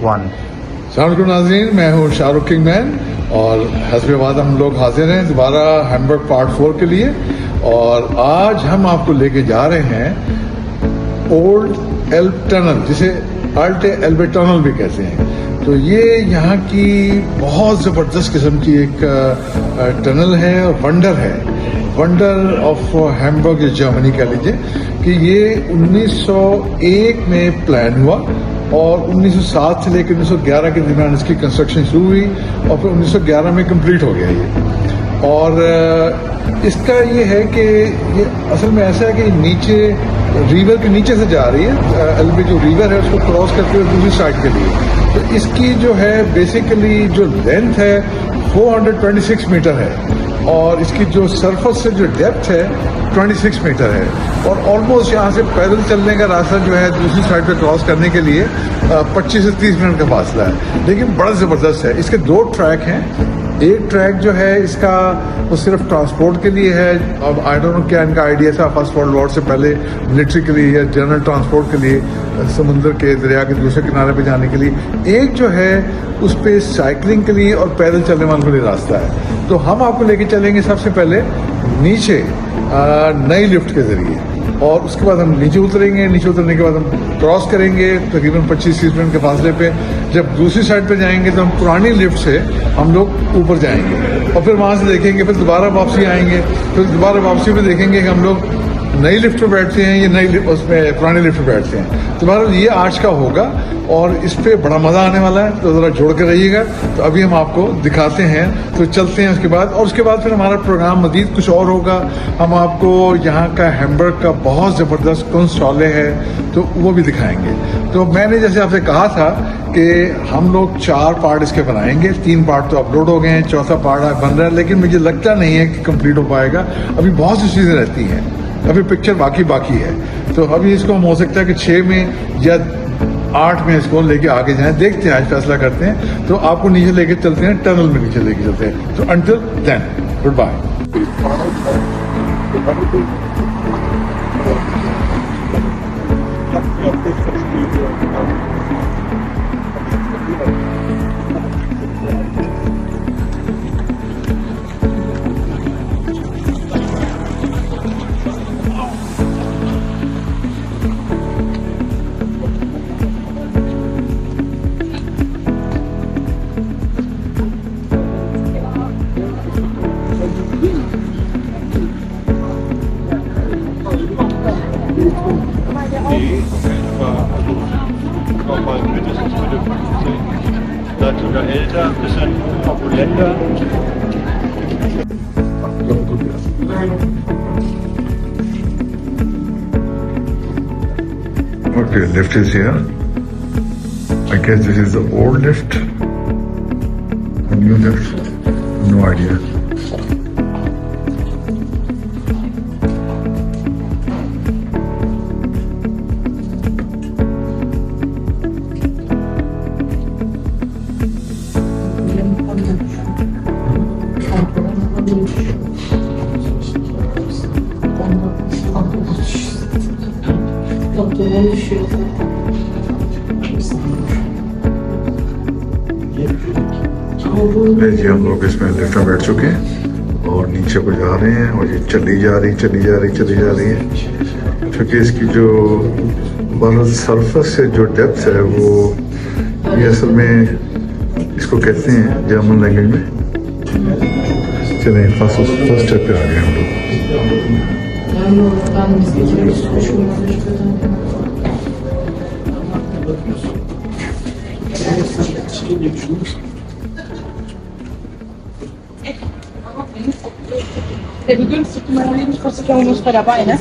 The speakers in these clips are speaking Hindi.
वन। सलाम नाज़रीन, मैं हूँ शाहरुख किंग मैन और हस्बे हम लोग हाजिर हैं दोबारा हैम्बर्ग पार्ट 4 के लिए। और आज हम आपको लेके जा रहे हैं ओल्ड एल्ब टनल, जिसे आल्टे एल्बे टनल भी कहते हैं। तो ये यहाँ की बहुत ज़बरदस्त किस्म की एक टनल है और वंडर है, वंडर ऑफ हैम्बर्ग जर्मनी कह लीजिए। कि ये 1901 में प्लान हुआ और 1907 से लेकर 1911 के दरमियान इसकी कंस्ट्रक्शन शुरू हुई और फिर 1911 में कंप्लीट हो गया ये। और इसका ये है कि ये असल में ऐसा है कि नीचे रिवर के नीचे से जा रही है, एल्बे जो रिवर है उसको क्रॉस करते हुए दूसरी साइड के लिए। तो इसकी जो है बेसिकली जो लेंथ है 426 मीटर है और इसकी जो सरफेस से जो डेप्थ है 26 मीटर है। और ऑलमोस्ट यहाँ से पैदल चलने का रास्ता जो है दूसरी साइड पे क्रॉस करने के लिए 25 से 30 मिनट का फासला है, लेकिन बड़ा ज़बरदस्त है। इसके 2 ट्रैक हैं। एक ट्रैक जो है इसका वो सिर्फ ट्रांसपोर्ट के लिए है। अब आई डोंट नो क्या इनका आइडिया था फर्स्ट वर्ल्ड वॉर से पहले, मिलिट्री के लिए या जनरल ट्रांसपोर्ट के लिए, समुद्र के दरिया के दूसरे किनारे पे जाने के लिए। एक जो है उस पर साइकिलिंग के लिए और पैदल चलने वालों के लिए रास्ता है। तो हम आपको लेके चलेंगे सबसे पहले नीचे नई लिफ्ट के जरिए और उसके बाद हम नीचे उतरेंगे। नीचे उतरने के बाद हम क्रॉस करेंगे तकरीबन 25-30 मिनट के फासले पे। जब दूसरी साइड पे जाएंगे तो हम पुरानी लिफ्ट से हम लोग ऊपर जाएंगे और फिर वहाँ से देखेंगे, फिर दोबारा वापसी आएंगे, फिर दोबारा वापसी में देखेंगे कि हम लोग नई लिफ्ट में बैठते हैं, ये नई उसमें पुरानी लिफ्ट में बैठते हैं। तो बहरहाल ये आज का होगा और इस पे बड़ा मज़ा आने वाला है, तो ज़रा जोड़ के रहिएगा। तो अभी हम आपको दिखाते हैं, तो चलते हैं उसके बाद। और उसके बाद फिर हमारा प्रोग्राम मज़ीद कुछ और होगा। हम आपको यहाँ का हैम्बर्ग का बहुत ज़बरदस्त कुंस्टॉले है तो वो भी दिखाएंगे। तो मैंने जैसे आपसे कहा था कि हम लोग 4 पार्ट इसके बनाएंगे। 3 पार्ट तो अपलोड हो गए हैं, चौथा पार्ट बन रहा है, लेकिन मुझे लगता नहीं है कि कंप्लीट हो पाएगा। अभी बहुत सी चीज़ें रहती हैं, अभी पिक्चर बाकी है। तो अभी इसको हम हो सकता है कि 6 में या 8 में इसको लेके आगे जाएं, देखते हैं, आज फैसला करते हैं। तो आपको नीचे लेके चलते हैं, टनल में नीचे लेके चलते हैं। तो until then goodbye. Nochmal mindestens Mitte 50, vielleicht sogar älter, ein bisschen opulenter. Okay, lift is here. I guess this is the old lift. A new lift. No idea. जी हम लोग इसमें लिफ्ट में बैठ चुके हैं और नीचे को जा रहे हैं और ये चली जा रही है क्योंकि इसकी जो बरल सरफेस से जो डेप्थ है वो ये असल में इसको कहते हैं जर्मन लैंग्वेज में। चलें फर्स्ट स्टेप पे आ गए हम लोग। Der begünstigte meiner Lebensversicherung ist bei dabei, ne?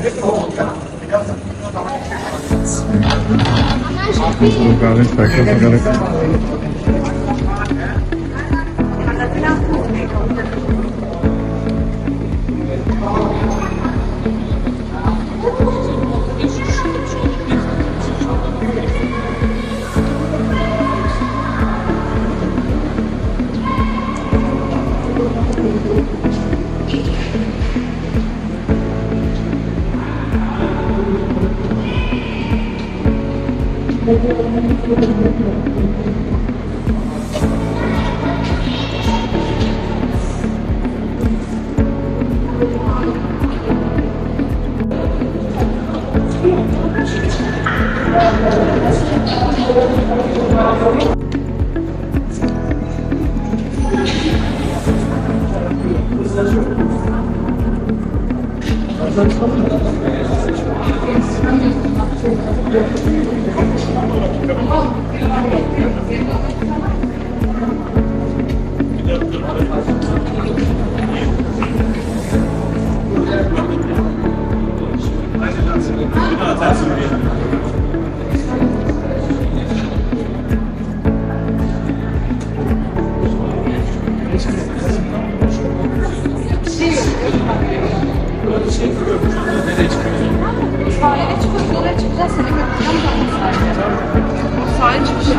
Sahile çıkıp yola çıkacağız. Seni götüreceğim zaten sahile. Sahil çıkışı.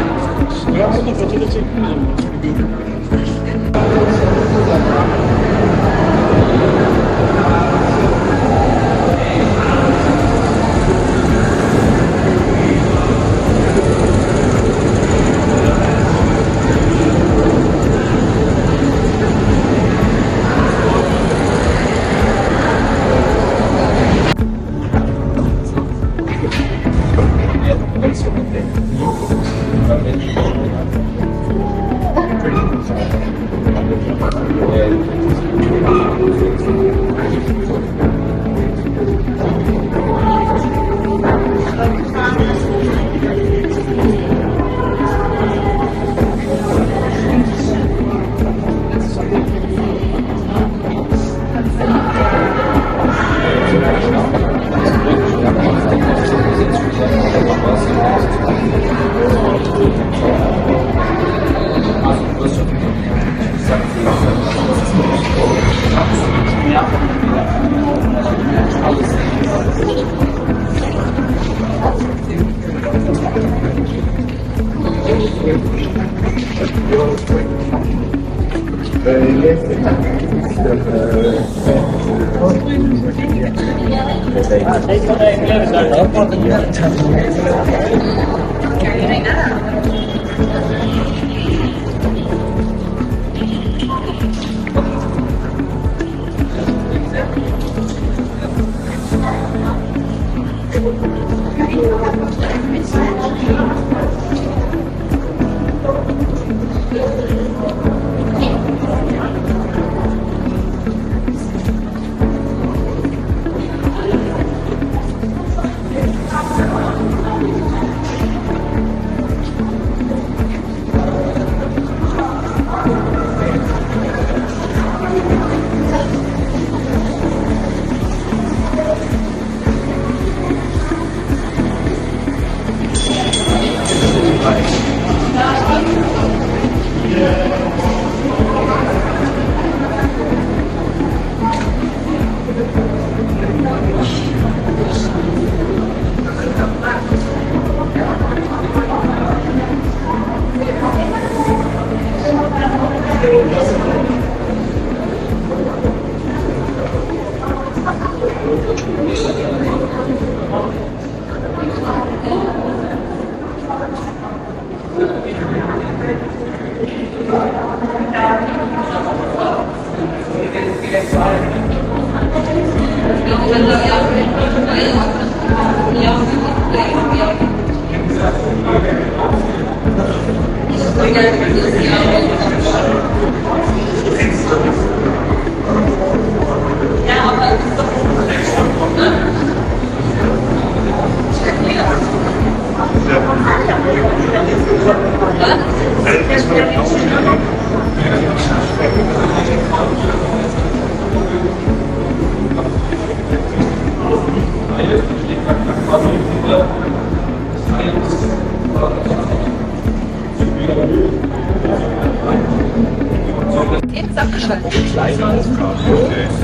Jetzt abgeschaltet.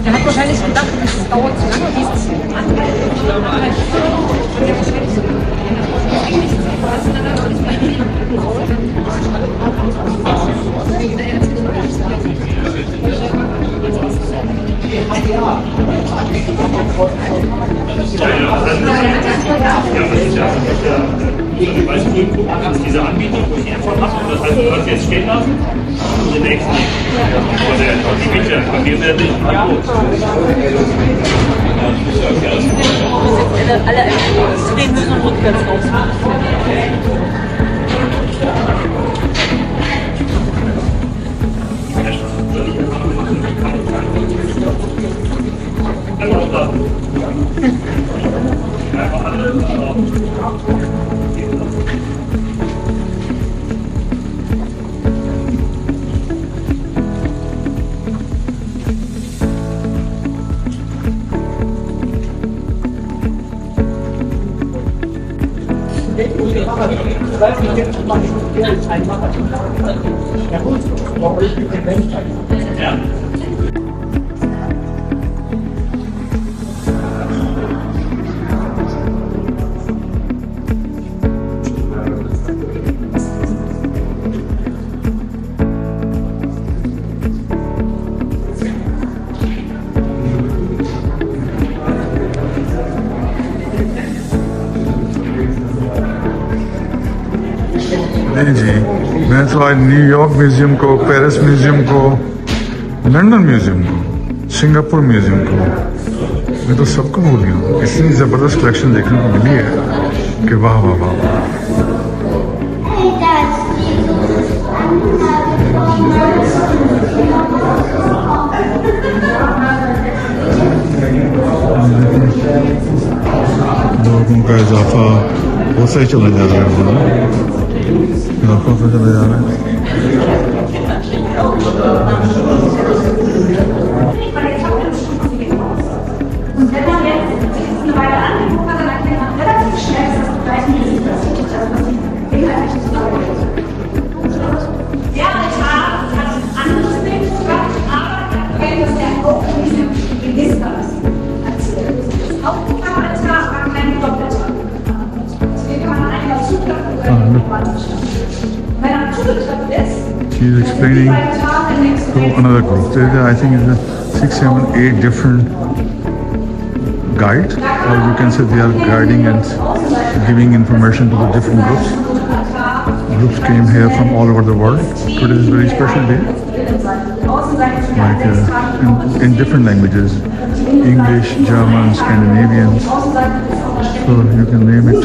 Der hat wahrscheinlich gedacht, es dauert zu lange, wie es Weil du gucken kannst, diese Anbieter, wo ich einfach mache, das heißt, du kannst jetzt stehen lassen und den nächsten nehmen. Und die Bücher, von dem werden nicht gut. Alle stehen müssen rückwärts raus. Ja. नहीं जी, मैं तो आज न्यूयॉर्क म्यूजियम को, पेरिस म्यूजियम को, लंदन म्यूजियम को, सिंगापुर म्यूजियम को, मैं तो सबको भूल गया हूँ। इतनी ज़बरदस्त कलेक्शन देखने को मिली है कि वाह वाह वाह वाह। लोगों का इजाफा होता ही चला जा रहा है, इजाफा होता चला जा रहा है। Und wenn man jetzt eine Weile angeguckt hat, dann erkennt man relativ schnell, dass das gleich nicht ist, das sieht das, was die inhaltlich zusammenhängt. Der Altar hat ein anderes Bild gehabt, aber er kennt, dass er auch in diesem Register ist. Das Hauptaltar war kein Doppelter. Deswegen kann man einfach zutreffen oder nicht. Wenn er zugetreten ist, She's explaining to another group. There, I think it's 6, 7, 8 different guides, or you can say they are guiding and giving information to the different groups. Groups came here from all over the world. Today is a very special day, like in different languages, English, German, Scandinavian, so you can name it.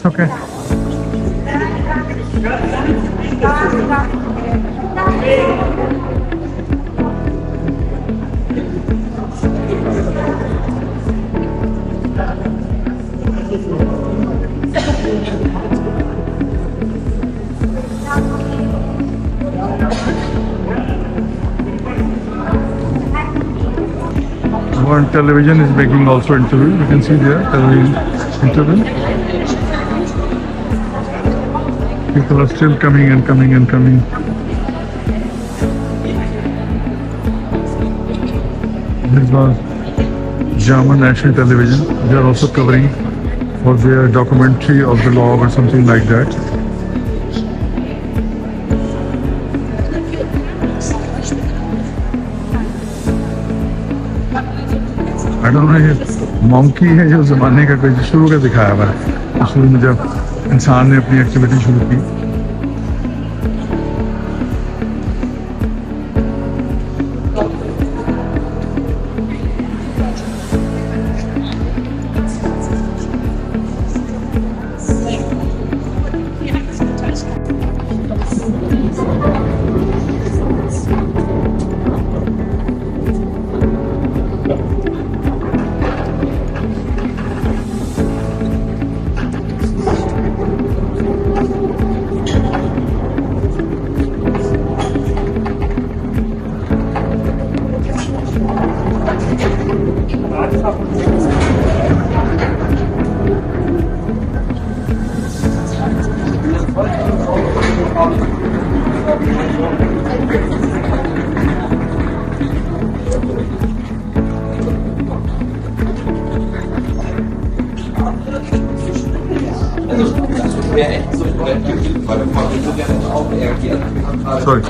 Okay. One television is making also interview. You can see there television interview. People are still coming and coming and coming. This was German national television. They are also covering for their documentary of the log or something like that. I don't know, ये monkey है जो ज़माने का कोई शुरू का दिखाया हुआ है। शुरू में जब इंसान ने अपनी एक्टिविटी शुरू की। Sorry.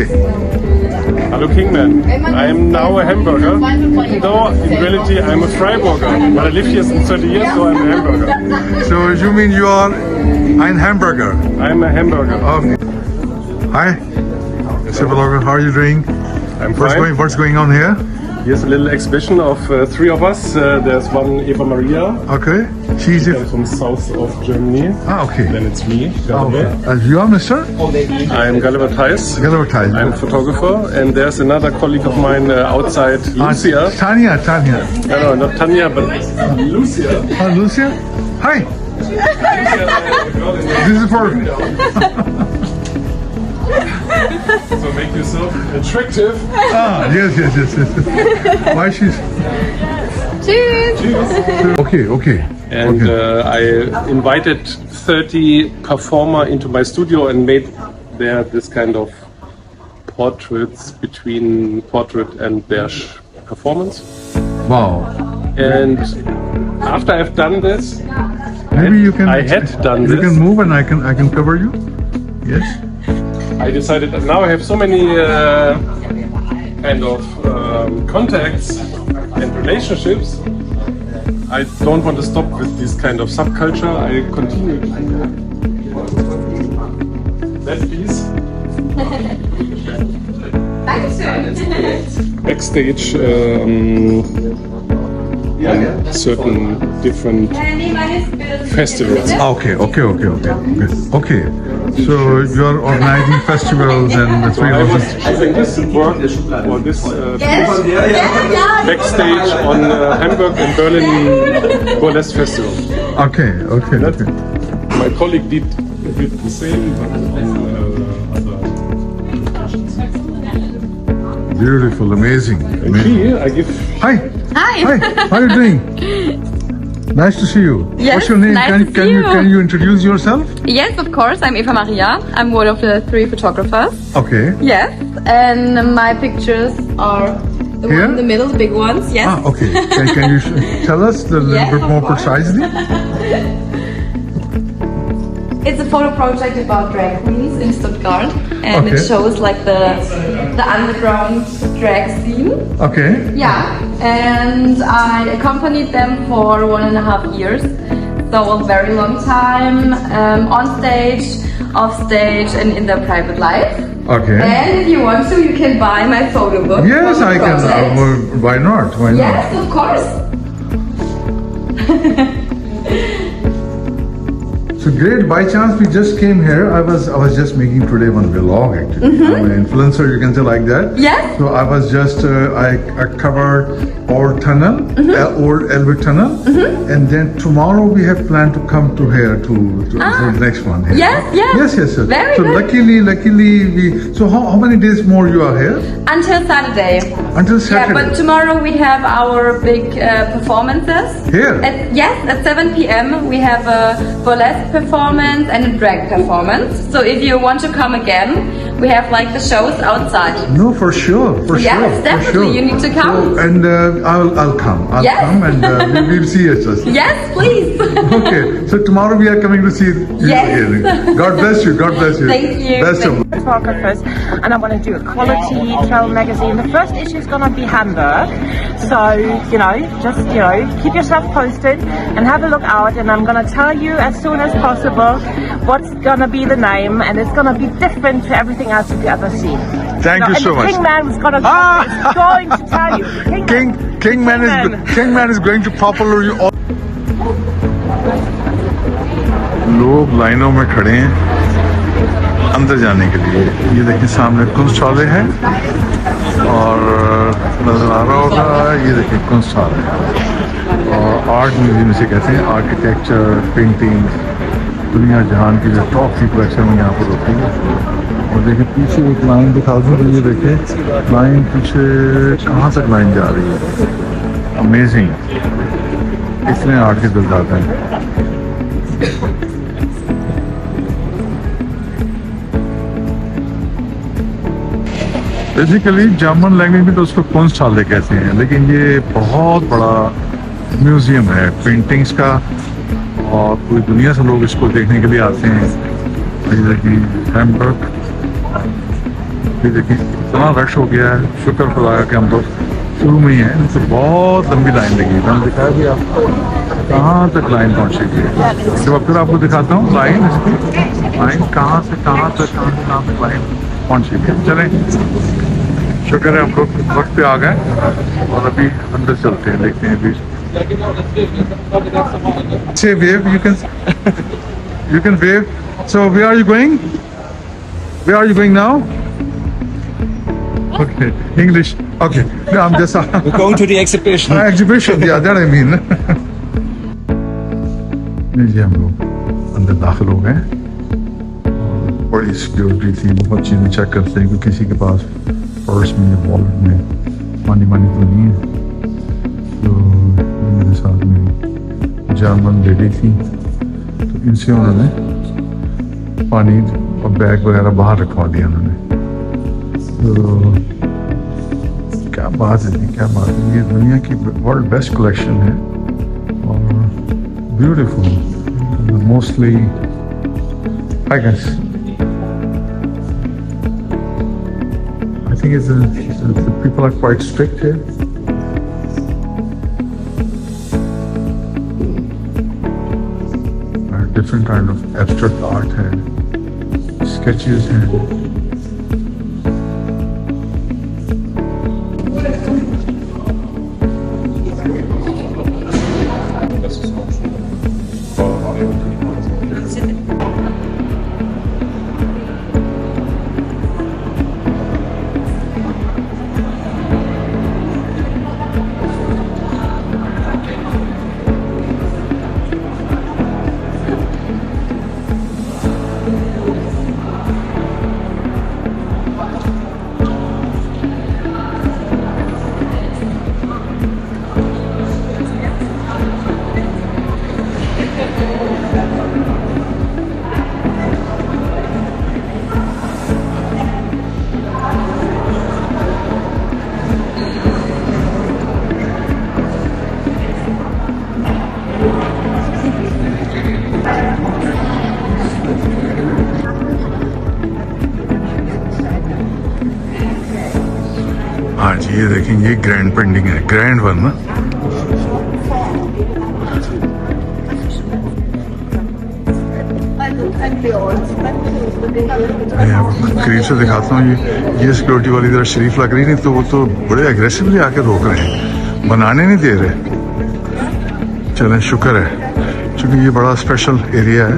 Okay. Hello Kingman, I'm now a hamburger, even though in reality I'm a Freiburger, but I live here since 30 years, so I'm a hamburger. So you mean you are ein Hamburger? I'm a hamburger. Okay. Hi, Mr. Vlogger, how are you doing? I'm fine. What's going on here? Here's a little exhibition of three of us. There's one Eva Maria, Okay. She's from south of Germany. okay. Then it's me, Okay. Gulliver. You are Mr. I'm Gulliver Theis. Galvertine. I'm a photographer, and there's another colleague of mine outside, Lucia. Tanya. No, not Tanya, but Lucia. Lucia. Hi. This is for. So make yourself attractive. Yes. Why she's. Tschüss. Okay. And I invited 30 performer into my studio and made there this kind of portraits between portrait and their performance. Wow. And after I've done this, Maybe you can. I had done You this. can move and I can cover you. Yes. I decided that now I have so many kind of contacts and relationships. I don't want to stop with this kind of subculture. I continue. That piece. Backstage, certain different festivals. Okay. So you are organizing festivals and the three of us. I think this work or this backstage on Hamburg and Berlin Burlesque Festival. Okay. My colleague did a bit the same, but on other occasions. Beautiful, amazing. And here I give. Hi. How are you doing? Nice to see you. Yes, What's your name? nice to see you. Can you introduce yourself? Yes, of course. I'm Eva Maria. I'm one of the 3 photographers. Okay. Yes, and my pictures are the Here? one in the middle, the big ones. Yes. Okay. Can you tell us a little Yes, bit of more course. precisely? It's a photo project about drag queens in Stuttgart, and Okay. it shows like the underground drag scene. Okay. Yeah, and I accompanied them for 1.5 years, so a very long time on stage, off stage, and in their private life. Okay. And if you want to, you can buy my photo book. Yes, from the I can. project. Why not? Yes, of course. So great. By chance, we just came here. I was just making today one vlog actually. I'm an influencer, you can say like that. Yes. So I was just I covered Old Tunnel, Old Elbe Tunnel, and then tomorrow we have planned to come to here to for the next one. Here. Yes. Yes. Very so good. luckily we. So how many days more you are here? Until Saturday. Until Yeah, Saturday. but tomorrow we have our big performances. Here? Yes, at 7 p.m. we have a burlesque performance and a drag performance. So if you want to come again, we have like the shows outside. No, for sure. Yes, for definitely, sure. you need to come. So, and I'll come. I'll Yes. come and we'll see each other. Yes, please. Okay, so tomorrow we are coming to see you Yes. again. God bless you. Thank you. Best of luck. Photographers, and I want to do a quality travel magazine. The first issue is going to be Hamburg, so just keep yourself posted and have a look out, and I'm going to tell you as soon as possible what's going to be the name, and it's going to be different to everything else you've ever seen. Thank you and so the much. Kingman was going to tell you. Kingman is going to popular you all. लोग लाइनों में खड़े हैं अंदर जाने के लिए। ये देखिए सामने कुंस्ट हॉल है और नजर आ रहा होगा, ये देखिए कुंस्ट हॉल है और आर्ट म्यूजियम इसे कहते हैं। आर्किटेक्चर, पेंटिंग, दुनिया जहान की जो टॉप की कलेक्शन यहाँ पर होती है। और देखिए पीछे एक लाइन दिखा दूँ तो ये देखिए लाइन पीछे कहाँ तक लाइन जा रही है। अमेजिंग, इतने आर्ट के दिल जाते हैं। बेसिकली जर्मन लैंग्वेज में तो उसको कुंस्टहाले कहते हैं, लेकिन ये बहुत बड़ा म्यूजियम है पेंटिंग्स का और पूरी दुनिया से लोग इसको देखने के लिए आते हैं। ये देखिए हैम्बर्ग ये देखिए इतना रश हो गया है, शुक्र खुदा कि हम लोग शुरू में ही हैं, तो बहुत लंबी लाइन लगी है। मैंने दिखाया भी आपको कहाँ तक लाइन पहुँचेगी। तो फिर आपको दिखाता हूँ लाइन इसकी, लाइन कहाँ से कहाँ तक लाइन पहुँचेगी। चलें, शुक्र है हम लोग वक्त पे आ गए और अभी अंदर चलते हैं, देखते हैं अभी। Say wave, you can wave. So where are you going? Where are you going now? Okay, English. Okay, no, I'm just We're going to the exhibition. exhibition. Yeah, that I mean. जी हम लोग अंदर दाखिल हो गए। बड़ी सिक्योरिटी थी, बहुत चीज़ें चेक करते हैं कि किसी के पास पर्स में या वॉलेट में पानी तो नहीं है। तो मेरे साथ मेरी जर्मन लेडी थी, तो इनसे उन्होंने पानी और बैग वगैरह बाहर रखवा दिया उन्होंने। तो क्या बात है, क्या बात है, ये दुनिया की वर्ल्ड बेस्ट कलेक्शन है और beautiful, mostly I guess I think the people are quite strict here. Different kind of abstract art है, sketches हैं। हाँ जी, ये देखेंगे, ये ग्रैंड पेंटिंग है, ग्रैंड वन ना। मैं आपको करीब से दिखाता हूँ। ये सिक्योरिटी वाली जरा शरीफ लग रही, नहीं तो वो तो बड़े अग्रेसिवली आके रोक रहे हैं, बनाने नहीं दे रहे। चलें, शुक्र है क्योंकि ये बड़ा स्पेशल एरिया है।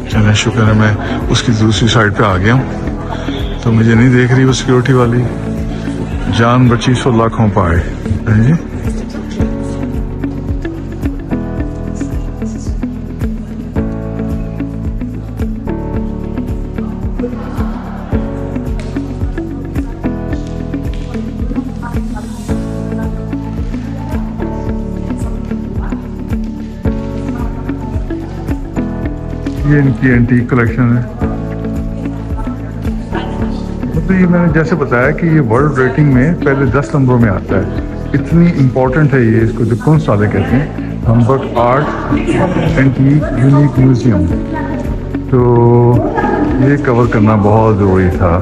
चलें, शुक्र है मैं उसकी दूसरी साइड पे आ गया हूँ, तो मुझे नहीं देख रही वो सिक्योरिटी वाली। जान बची सो लाखों पाए जी। ये इनकी एंटीक कलेक्शन है। मतलब ये मैंने जैसे बताया कि ये वर्ल्ड रेटिंग में पहले 10 नंबरों में आता है, इतनी इम्पोर्टेंट है ये। इसको जो कुंस्ट वाले कहते हैं, Hamburg art antique unique museum. तो ये कवर करना बहुत ज़रूरी था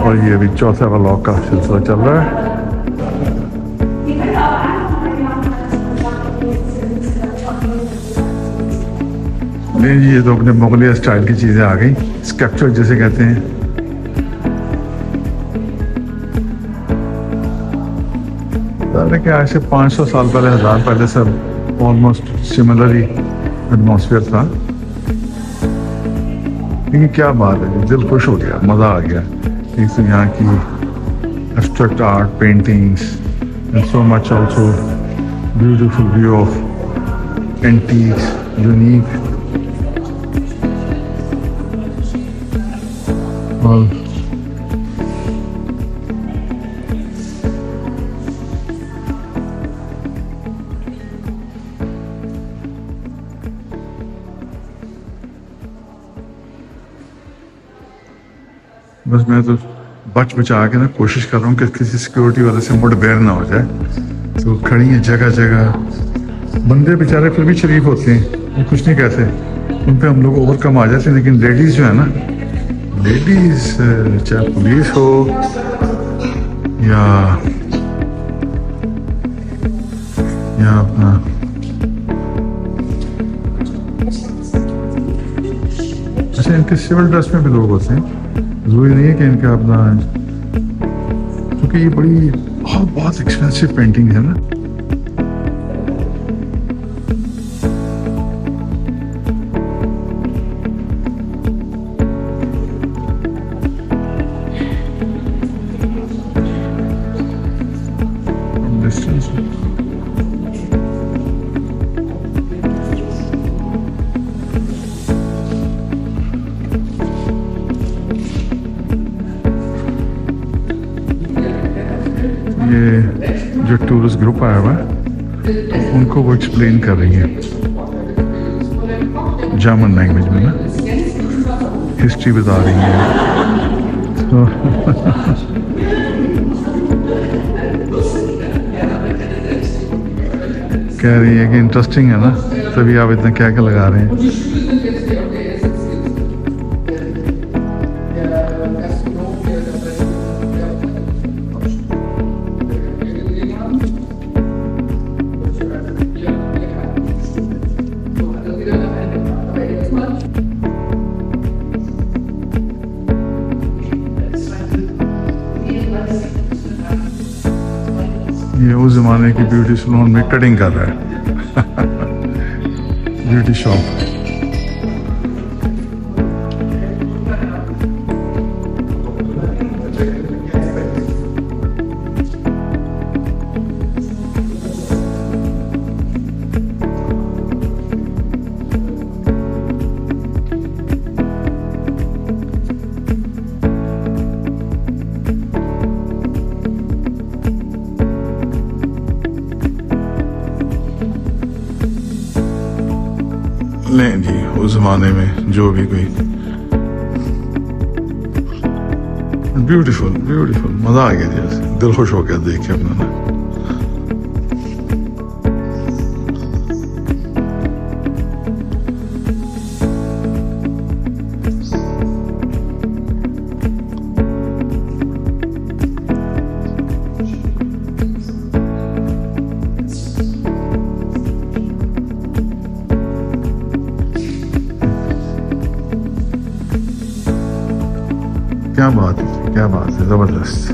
और ये अभी चौथा व्लॉग का सिलसिला चल रहा है। नहीं जी, ये तो अपने मुगलिया स्टाइल की चीज़ें आ गई, स्कल्पचर जिसे कहते हैं। कि आज से 500 साल पहले, 1000 पहले सब ऑलमोस्ट सिमिलर ही एटमॉस्फेयर था। लेकिन क्या बात है, दिल खुश हो गया, मज़ा आ गया। एक तो यहाँ की abstract art, paintings and so much also beautiful view of antiques, unique. और बस मैं तो बच बचा के ना कोशिश कर रहा हूँ कि किसी सिक्योरिटी वाले से मुठभेड़ ना हो जाए। तो खड़ी हैं जगह जगह, बंदे बेचारे फिर भी शरीफ होते हैं, वो कुछ नहीं कहते। उन पे हम लोग ओवरकम आ जाते हैं, लेकिन लेडीज़ जो है ना, लेडीज़ चाहे पुलिस हो या अपना अच्छा, इनके सिविल ड्रेस में भी लोग होते हैं, जरूरी नहीं है कि इनका अपना, क्योंकि ये बड़ी बहुत एक्सपेंसिव पेंटिंग है ना। डिस्टेंस ये जो टूरिस्ट ग्रुप आया हुआ है उनको वो एक्सप्लेन कर रही है जर्मन लैंग्वेज में ना, हिस्ट्री बता रही है। तो कह रही है कि इंटरेस्टिंग है ना, तभी आप इतना क्या क्या लगा रहे हैं। ये उस जमाने की ब्यूटी सैलून में कटिंग कर रहा है ब्यूटी शॉप। नहीं जी, उस जमाने में जो भी कोई ब्यूटीफुल ब्यूटीफुल, मजा आ गया जी, दिल खुश हो गया देख के अपना ना। क्या बात है, क्या बात है, जबरदस्त।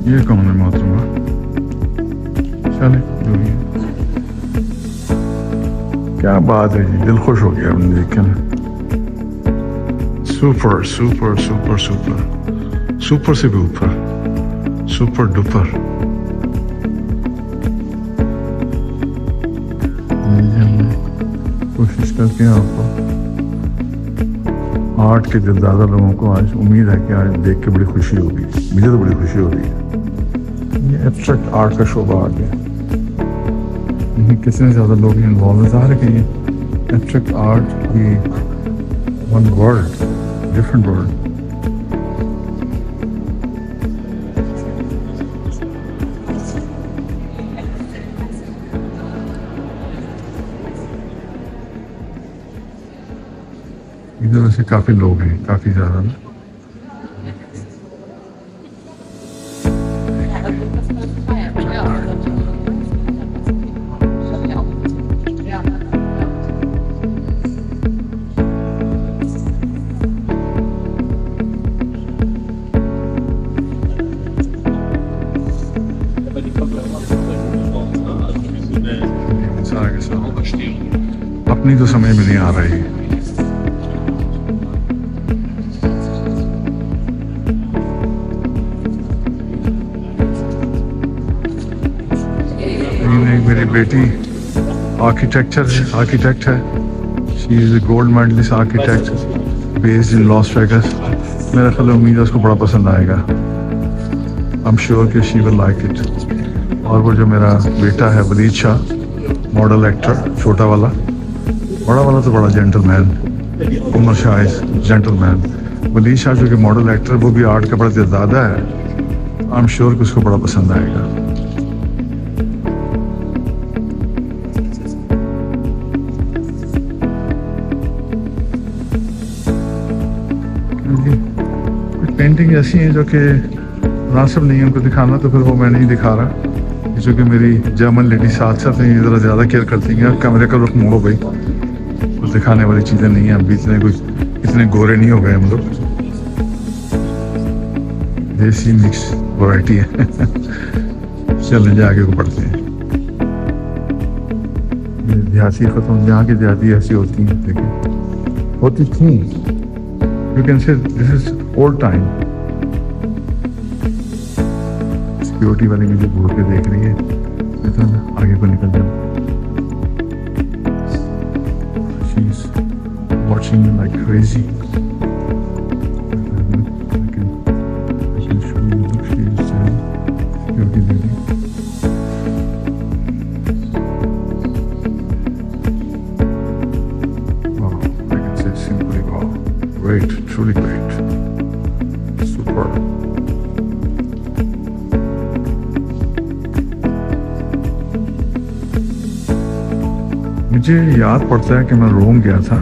ये कौन है मोहतरमा? चले जो भी है। क्या बात है जी, दिल खुश हो गया हमने देख के ना। Super super super super super से भी ऊपर, सुपर डुपर। कोशिश करके आपको आर्ट के दिलदादा लोगों को आज उम्मीद है कि आज देख के बड़ी खुशी होगी, मुझे तो बड़ी खुशी हो रही है। ये एब्स्ट्रैक्ट आर्ट का शोबा आ गया, कितने ज़्यादा लोग इन्वॉल्व हैं। ज़ाहिर है कि ये एब्स्ट्रैक्ट आर्ट की वन वर्ल्ड, डिफरेंट वर्ल्ड। इधर वैसे काफ़ी लोग हैं, काफ़ी ज़्यादा ना। अपनी तो समझ में नहीं आ रही। एक मेरी बेटी आर्किटेक्ट है, she is a gold medalist architect based in Las Vegas. मेरा ख्याल उम्मीद है उसको बड़ा पसंद आएगा। आई एम श्योर कि शी विल लाइक इट। और वो जो मेरा बेटा है वलीद शाह, मॉडल एक्टर, छोटा वाला, बड़ा वाला तो बड़ा gentleman, Umar Shah is gentleman. Waleed Shah जो कि मॉडल एक्टर, वो भी आर्ट का बड़ा ज़्यादा है। आई एम श्योर कि उसको बड़ा पसंद आएगा। पेंटिंग ऐसी है जो कि मुनासिब नहीं है उनको दिखाना, तो फिर वो मैं नहीं दिखा रहा। जो कि मेरी जर्मन लेडी साथ साथ हैं, ज़रा ज़्यादा केयर करती हैं। कैमरे का रुख मोड़ो भाई, कुछ दिखाने वाली चीज़ें नहीं हैं। अभी इतने गोरे नहीं हो गए हम लोग। देसी मिक्स वैरायटी है। चलें जी आगे को बढ़ते हैं। देहाती खत्म, यहाँ की देहाती ऐसी होती हैं, देखें होती थी। You can say this is old time. Security वाली मुझे घूर के देख रही है, तो आगे को निकल जाऊँ। She is watching me like crazy. Great, truly great, super. मुझे याद पड़ता है कि मैं रोम गया था,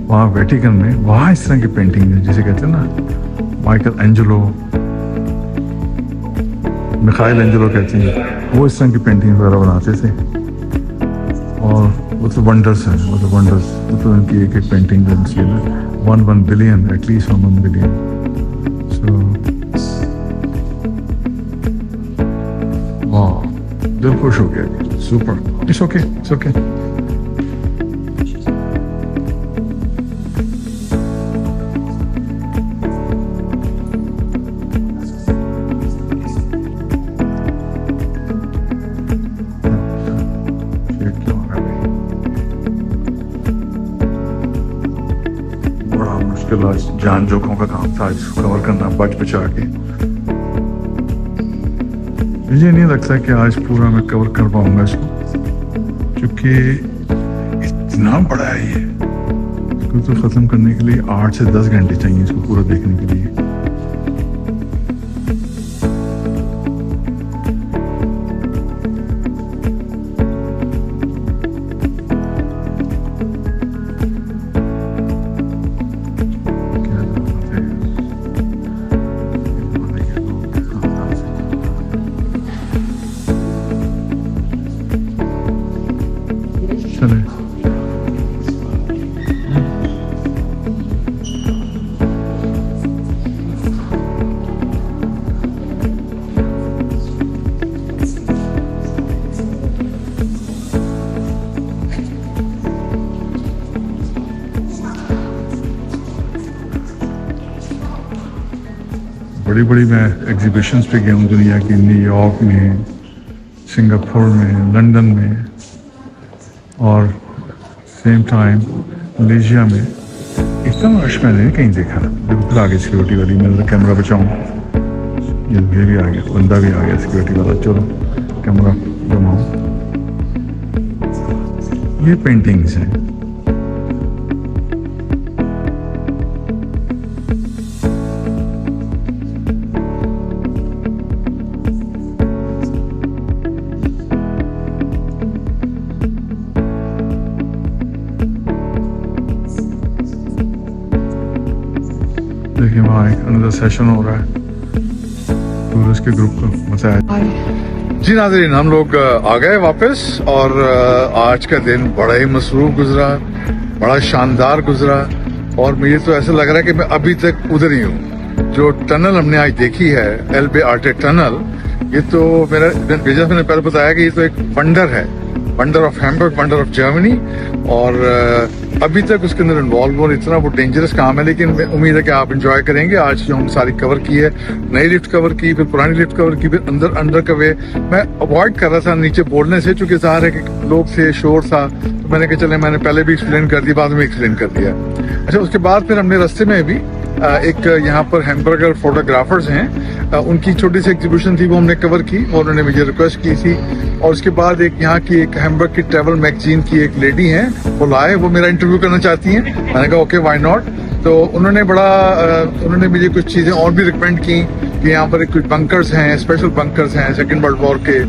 वहाँ वेटिकन में, वहाँ इस तरह की पेंटिंग है जिसे कहते हैं ना माइकल एंजेलो, मिखाइल एंजेलो कहते हैं, वो इस तरह की पेंटिंग वगैरह बनाते थे। और वो तो वंडर्स हैं, वो तो वंडर्स, वो तो उनकी एक एक पेंटिंग बनती है ना, 1 billion, at least 1 billion. So, wow, दिल खुश हो गया। Super. It's okay. It's okay. जान जोखों का काम था इसको कवर करना, बच बचा के। मुझे नहीं लगता कि आज पूरा मैं कवर कर पाऊंगा इसको, क्योंकि इतना बड़ा है ये। इसको तो ख़त्म करने के लिए 8 से 10 घंटे चाहिए इसको पूरा देखने के लिए। बड़ी बड़ी मैं एग्जीबिशंस पे गया हूँ दुनिया की, न्यूयॉर्क में, सिंगापुर में, लंदन में, और सेम टाइम मलेशिया में। इतना रश मैंने कहीं देखा। फिर आगे सिक्योरिटी वाली, मैं कैमरा बचाऊँ, ये भी आ गया, बंदा भी आ गया सिक्योरिटी वाला। चलो कैमरा घुमाऊँ। ये पेंटिंग्स हैं। देखिए वहाँ एक अनदर सेशन हो रहा है, टूरिस्ट के ग्रुप को बताया। जी नाज़रीन, हम लोग आ गए वापस, और आज का दिन बड़ा ही मसरूफ गुजरा, बड़ा शानदार गुजरा। और मुझे तो ऐसा लग रहा है कि मैं अभी तक उधर ही हूँ। जो टनल हमने आज देखी है, एल्बे आर्टे टनल, ये तो मैंने पहले बताया कि ये तो एक वंडर है, wonder of Hamburg, wonder of Germany. और अभी तक उसके अंदर इन्वॉल्व हो, इतना वो डेंजरस काम है, लेकिन उम्मीद है कि आप एंजॉय करेंगे। आज जो हम सारी कवर की है, नई लिफ्ट कवर की, फिर पुरानी लिफ्ट कवर की, फिर अंदर का वे मैं अवॉइड कर रहा था नीचे बोलने से, क्योंकि ज़ाहिर है कि लोग थे, शोर था, तो मैंने कहा चले, मैंने पहले भी एक्सप्लेन कर दिया, बाद में एक्सप्लेन कर दिया। अच्छा, उसके बाद फिर हमने रास्ते में भी एक यहाँ पर हैमबर्गर फोटोग्राफर्स हैं, उनकी छोटी सी एग्जीबिशन थी, वो हमने कवर की और उन्होंने मुझे रिक्वेस्ट की थी। और उसके बाद एक यहाँ की एक हैमबर्ग की ट्रैवल मैगजीन की एक लेडी हैं, वो लाए, वो मेरा इंटरव्यू करना चाहती हैं। मैंने कहा ओके व्हाई नॉट। तो उन्होंने उन्होंने मुझे कुछ चीज़ें और भी रिकमेंड की कि यहाँ पर कुछ बंकर्स हैं, स्पेशल बंकर्स हैं सेकेंड वर्ल्ड वॉर के,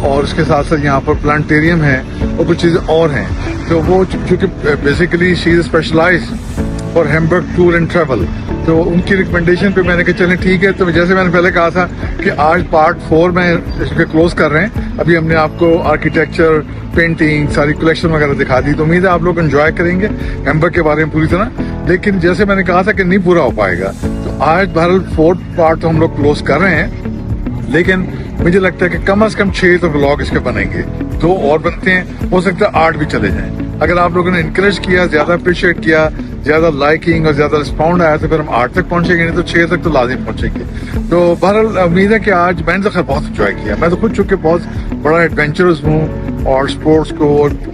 और उसके साथ साथ यहाँ पर प्लांटेरियम है और कुछ चीज़ें और हैं। तो वो चूँकि basically she is specialized for Hamburg tour and travel, तो उनकी रिकमेंडेशन पे मैंने कहा चलें ठीक है। तो जैसे मैंने पहले कहा था कि आज पार्ट 4 में इसके क्लोज कर रहे हैं। अभी हमने आपको आर्किटेक्चर, पेंटिंग, सारी कलेक्शन वगैरह दिखा दी, तो उम्मीद है आप लोग एंजॉय करेंगे हैमबर्ग के बारे में पूरी तरह। लेकिन जैसे मैंने कहा था कि नहीं पूरा हो पाएगा, तो आज बहरहाल 4th पार्ट तो हम लोग क्लोज कर रहे हैं, लेकिन मुझे लगता है कि कम से कम 6 तो व्लॉग इसके बनेंगे, 2 और बनते हैं, हो सकता है 8 भी चले जाएं। अगर आप लोगों ने इनकरेज किया, ज्यादा अप्रिशिएट किया, ज्यादा लाइकिंग और ज्यादा रिस्पॉन्ड आया, तो फिर हम 8 तक पहुंचेंगे, नहीं तो 6 तक तो लाजिम पहुंचेंगे। तो बहरहाल उम्मीद है कि आज मैंने तो खैर बहुत इंजॉय किया। मैं तो खुद चूंकि बहुत बड़ा एडवेंचरस हूँ और स्पोर्ट्स को,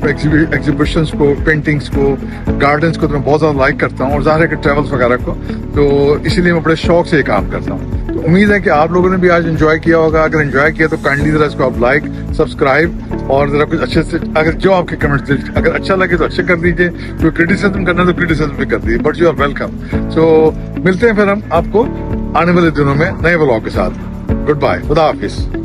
एग्जीबिशंस को, पेंटिंग्स को, गार्डन्स को तो मैं बहुत ज्यादा लाइक करता हूँ, और ज़ाहिर है कि ट्रेवल्स वगैरह को, तो इसीलिए मैं बड़े शौक से ये काम करता हूँ। तो उम्मीद है कि आप लोगों ने भी आज एंजॉय किया होगा। अगर एंजॉय किया तो काइंडली जरा इसको आप लाइक, सब्सक्राइब और जरा कुछ अच्छे से, अगर जो आपके कमेंट्स अगर अच्छा लगे तो अच्छे कर दीजिए, कोई क्रिटिसिज्म करना तो क्रिटिसिज्म भी कर दीजिए, बट यू आर वेलकम। सो मिलते हैं फिर हम आपको आने वाले दिनों में नए व्लॉग के साथ। गुड बाय, खुदा हाफिज।